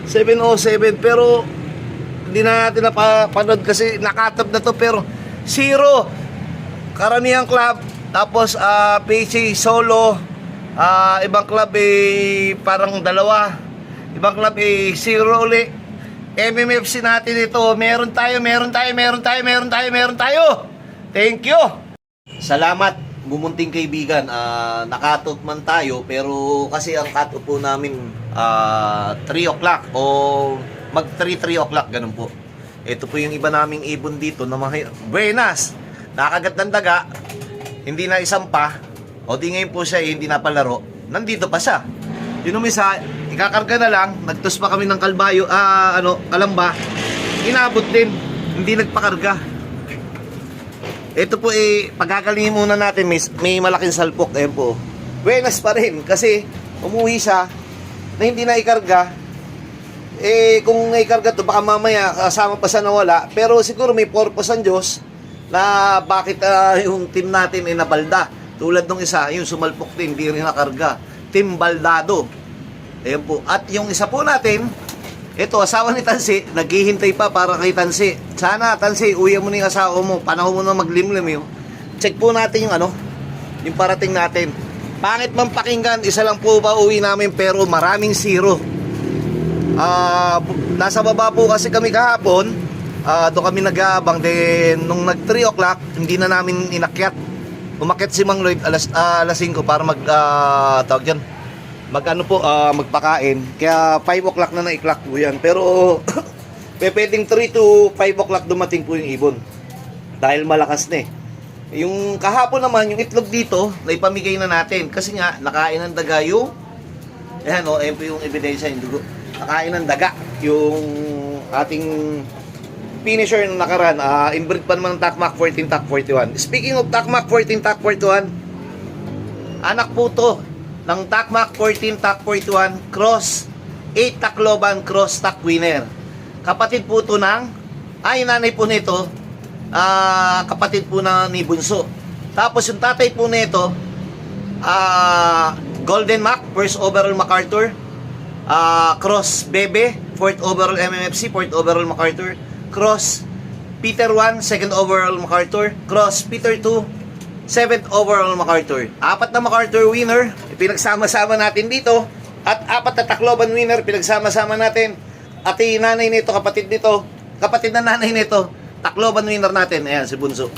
707 pero hindi na natin napapanood kasi nakatab na to, pero zero karamihan club. Tapos PC solo, ibang club parang dalawa, ibang club zero uli. MMFC natin ito, meron tayo. Thank you. Salamat bumunting kaibigan. Nakatot man tayo, pero kasi ang cut po namin 3 o'clock o mag 3 o'clock, ganun po. Ito po yung iba naming ibon dito na buenas, nakagat ng daga, hindi na isampa, o di ngayon po siya hindi na palaro, nandito pa siya. Yun isa, ikakarga na lang, nagtos pa kami ng kalbayo, kalamba, inabot din, hindi nagpakarga. Ito po pagkakalingin muna natin, may malaking salpok, ayan po. Buenas pa rin, kasi umuwi siya, na hindi na ikarga. Kung naikarga to, baka mamaya kasama pa siya nawala. Pero siguro may purpose ang Diyos na bakit yung team natin ay nabalda. Tulad nung isa, yung sumalpok din, hindi rin nakarga. Team Baldado. Ayan po. At yung isa po natin, ito, asawa ni Tansi, naghihintay pa para kay Tansi. Sana, Tansi, uwi mo na yung asawa mo. Panahon mo na maglimlim yun. Check po natin yung yung parating natin. Pangit man pakinggan, isa lang po ba uwi namin, pero maraming zero. Nasa baba po kasi kami kahapon, doon kami nag-aabang. Then nung nag 3 o'clock, hindi na namin inakyat. Umakyat si Mang Lloyd alas 5 para magpakain. Kaya 5 o'clock na na-clock po yan. Pero pwedeng 3 to 5 o'clock dumating po yung ibon, dahil malakas na yung kahapon naman, yung itlog dito na ipamigay na natin, kasi nga nakain ng daga yung ayan po yung ebidensya, yung dugo. Nakain ng daga yung ating finisher ng nakaraan. Inbreed pa naman ng Takmak 14, Tak 41. Speaking of Takmak 14, Tak 41, anak po to ng Takmak 14, Tak 41 cross 8 Tacloban cross Tak winner. Kapatid po to ng nanay po nito, kapatid po na ni Bunso. Tapos yung tatay po nito, Golden Mac, first overall MacArthur, cross Bebe, 4th overall MMFC, 4th overall MacArthur, cross Peter 1, 2nd overall MacArthur, cross Peter 2, 7th overall MacArthur. 4 na MacArthur winner, pinagsama-sama natin dito, at 4 na Tacloban winner, pinagsama-sama natin. At yung nanay nito, kapatid na nanay nito, Tacloban winner natin, ayan si Bunso.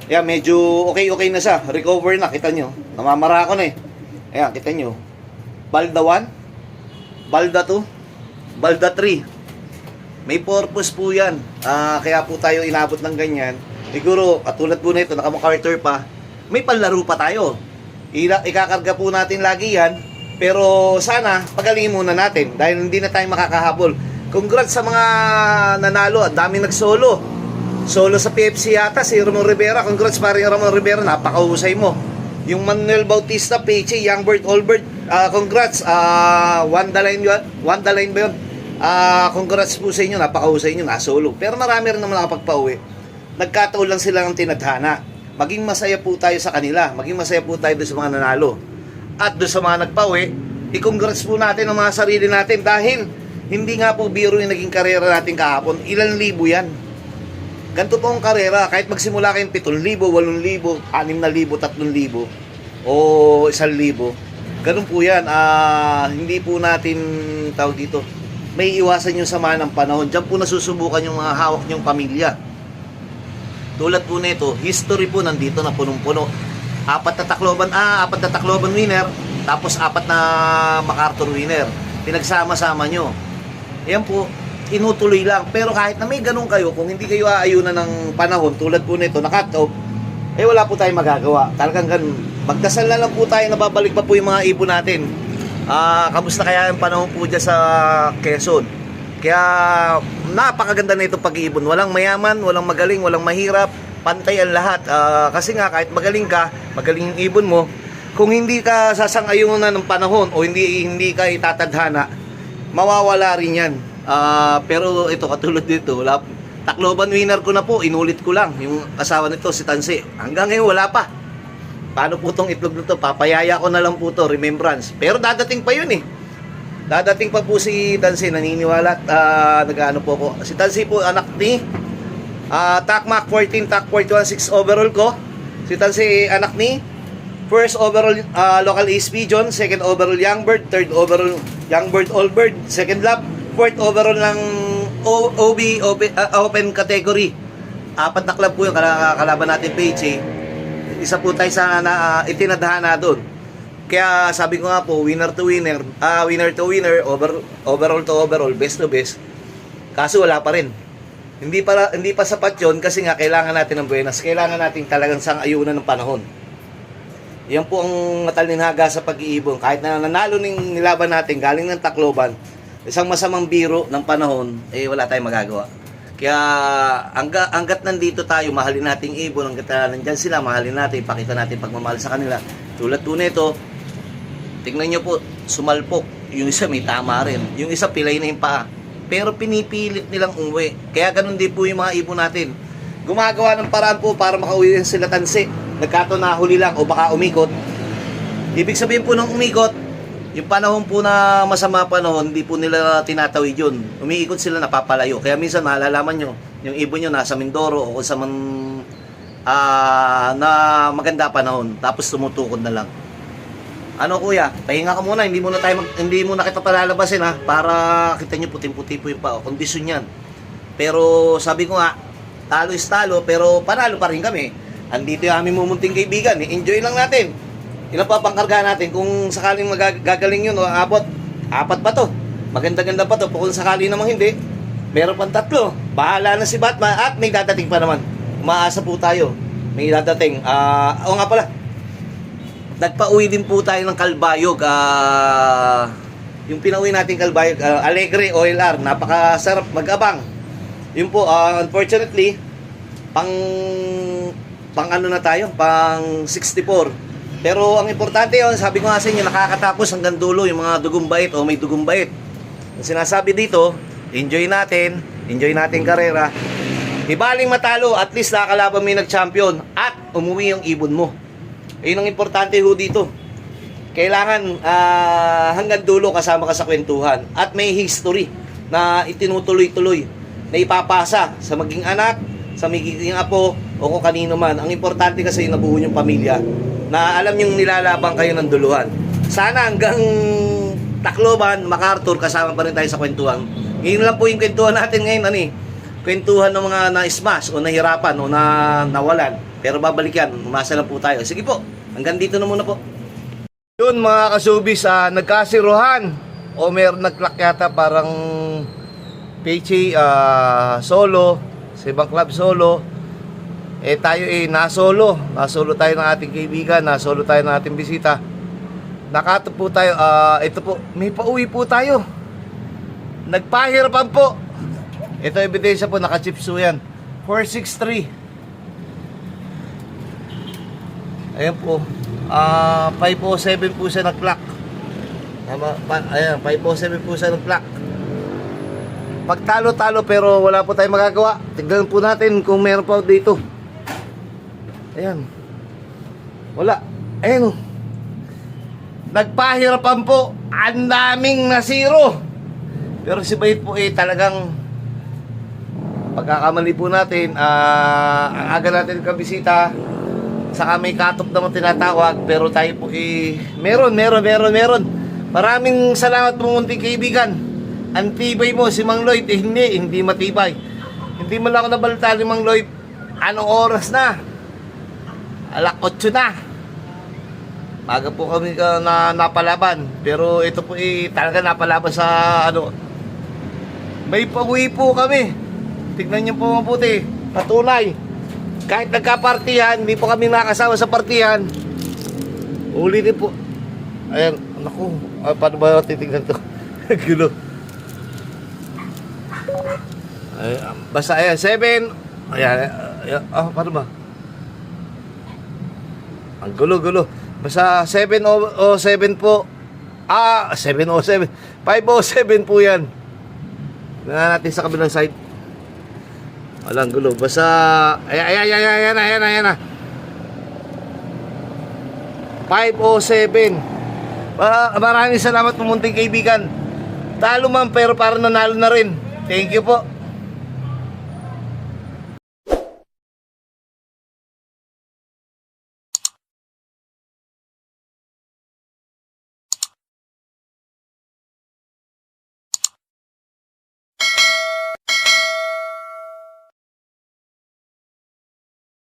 Ayan, medyo okay na siya, recover na, kita nyo, namamara ako na ayan, kita nyo, Balda 1, Balda 2, Balda 3. May purpose po yan. Kaya po tayo inabot ng ganyan. Siguro, katulad po na ito, naka-MacArthur pa, may panlaro pa tayo. Ikakarga po natin lagi yan. Pero sana, pagalingin muna natin. Dahil hindi na tayo makakahabol. Congrats sa mga nanalo. Ang daming nag-solo. Solo sa PFC yata, si Ramon Rivera. Congrats paring Ramon Rivera. Napakahusay mo. Yung Manuel Bautista, Peche, Youngbird, Allbird, congrats. Wanda Line ba yun? Congrats po sa inyo, napakahusay nyo, nasolo. Pero marami rin naman nakapagpauwi. Nagkataon lang sila ng tinadhana. Maging masaya po tayo sa kanila. Maging masaya po tayo doon sa mga nanalo. At doon sa mga nagpauwi, i-congrats po natin ang mga sarili natin. Dahil hindi nga po biro yung naging karera natin kahapon. Ilan libo yan. Ganito po ang karera, kahit magsimula kayong 7,000, 8,000, 6,000, 3,000 o 1,000, ganun po yan. Hindi po natin tawag dito, may iwasan yung sama ng panahon. Diyan po nasusubukan yung mga hawak nyong pamilya. Tulad po nito, history po nandito na punong-puno. 4 na Tacloban winner, tapos 4 na MacArthur winner. Pinagsama-sama nyo. Ayan po, inutuloy lang. Pero kahit na may ganun kayo, kung hindi kayo aayunan ng panahon, tulad po nito, na-cut off, wala po tayong magagawa. Talagang ganun. Magdasal na lang po tayo na babalik pa po yung mga ibon natin. Kamusta kaya yung panahon po dyan sa Quezon? Kaya napakaganda na itong pag-iibon. Walang mayaman, walang magaling, walang mahirap. Pantay ang lahat. Kasi nga, kahit magaling ka, magaling yung ibon mo, kung hindi ka sasang-ayunan ng panahon o hindi ka itatadhana, mawawala rin yan. Pero ito, katulad dito, Tacloban winner ko na po, inulit ko lang yung asawa nito, si Tansi. Hanggang ngayon wala pa. Paano po itong itlog nito? Papayaya ko na lang po to, remembrance. Pero dadating pa yun Dadating pa po si Tansi, naniniwala at nag-ano po ako. Si Tansi po anak ni Takmak 14, Tak 41, 6 overall ko. Si Tansi anak ni first overall local Ace Pigeon, second overall Youngbird, third overall Youngbird Allbird, second lap, fourth overall ng open category. 4 na club po yung kalaban natin PHA. Isa po tayo sa itinadhana doon. Kaya sabi ko nga po, winner to winner, winner to winner, overall to overall, best to best. Kaso wala pa rin. Hindi pa sapat 'yon kasi nga kailangan natin ng buenas. Kailangan natin talagang sang-ayunan ng panahon. Yan po ang matalinhaga sa pag-iibon. Kahit na nanalo ng nilaban natin galing ng Tacloban, isang masamang biro ng panahon, wala tayong magagawa. Kaya hanggat nandito tayo, mahalin nating ibon, hanggat nandyan sila, mahalin natin, ipakita natin pagmamahal sa kanila. Tulad po nito, tingnan nyo po, sumalpok. Yung isa may tama rin. Yung isa pilay na yung paa. Pero pinipilit nilang umuwi. Kaya ganun din po yung mga ibon natin. Gumagawa ng paraan po para makauwi rin sila Tansi. Nagkataon na huli lang o baka umikot. Ibig sabihin po ng umikot, yung panahon po na masama panahon, hindi po nila tinatawid yun. Umiikot sila, napapalayo. Kaya minsan malalaman nyo, yung ibon nyo nasa Mindoro o kung sa na maganda panahon. Tapos tumutukod na lang. Ano kuya, pahinga ka muna, hindi muna kita palalabasin ha, para kita nyo puting-puti po yung pao. Kondisyon yan. Pero sabi ko nga, talo is talo, pero panalo pa rin kami. Andito yung aming mumunting kaibigan, enjoy lang natin. Ilan pa pangkarga natin, kung sakaling magagaling yun, abot, 4 pa to. Maganda-ganda pa to, kung sakali namang hindi, meron pang 3. Bahala na si Batman at may dadating pa naman. Umaasa po tayo, may dadating. O nga pala, nagpa-uwi din po tayo ng Kalbayog. Yung pinauwi natin Kalbayog, Alegre OLR, napakasarap mag-abang. Yun po, unfortunately, pang ano na tayo, pang 64. Pero ang importante yun, sabi ko nga sa inyo, nakakatapos hanggang dulo yung mga dugumbait o may dugumbait. Ang sinasabi dito, enjoy natin karera. Ibaling matalo, at least nakakalaban may nag-champion at umuwi yung ibon mo. Ayun ang importante ho dito. Kailangan hanggang dulo kasama ka sa kwentuhan at may history na itinutuloy-tuloy na ipapasa sa maging anak, sa magiging apo o kung kanino man. Ang importante kasi yung nabuo yung pamilya na alam yung nilalabang kayo ng duluhan. Sana hanggang Tacloban, MacArthur, kasama pa rin tayo sa kwentuhan. Ngayon lang po yung kwentuhan natin ngayon, kwentuhan ng mga na-smash o nahirapan o nawalan. Pero babalik yan, umasa lang po tayo. Sige po, hanggang dito na muna po. Yun mga kasubis, nagkasiruhan o meron nag-clock yata parang PHA solo, sa ibang club solo. Tayo nasolo tayo ng ating kaibigan, nasolo tayo ng ating bisita. Nakato po tayo, ito po, may pauwi po tayo. Nagpahirapan po. Ito ebidensya po, naka-chipso yan. 463. Ayan po. 507 po siya nag-clock. Ayan, 507 po siya nag-clock. Pagtalo-talo pero wala po tayong magagawa. Tignan po natin kung meron pa dito. Ayan. Wala. Ayan. Nagpahirapan po. Ang daming nasiro. Pero si Bayit po talagang pagkakamali po natin, ang aga natin kabisita, saka may katop naman tinatawag, pero tayo po meron. Maraming salamat po munting kaibigan. Ang tibay mo, si Mang Lloyd, hindi matibay. Hindi mo lang ako nabalita ni Mang Lloyd, anong oras na? 8:00 na. Maga po kami na napalaban, pero ito po talaga napalaban sa may pauwi po kami. Tignan niyo po mabuti, patunay. Kahit nagka-partihan, hindi po kami nakasama sa partihan. Uli din po. Ayan, naku, paano ba titignan to? Gulo. Basta ayan, 7. Ayan, paano ba? Ang gulo. Basta 707 po. 707. 507 po yan. Tingnan natin sa kabilang side. Walang gulo. Basta ayan na. 507. Maraming salamat po munting kaibigan. Talo man pero parang nanalo na rin. Thank you po.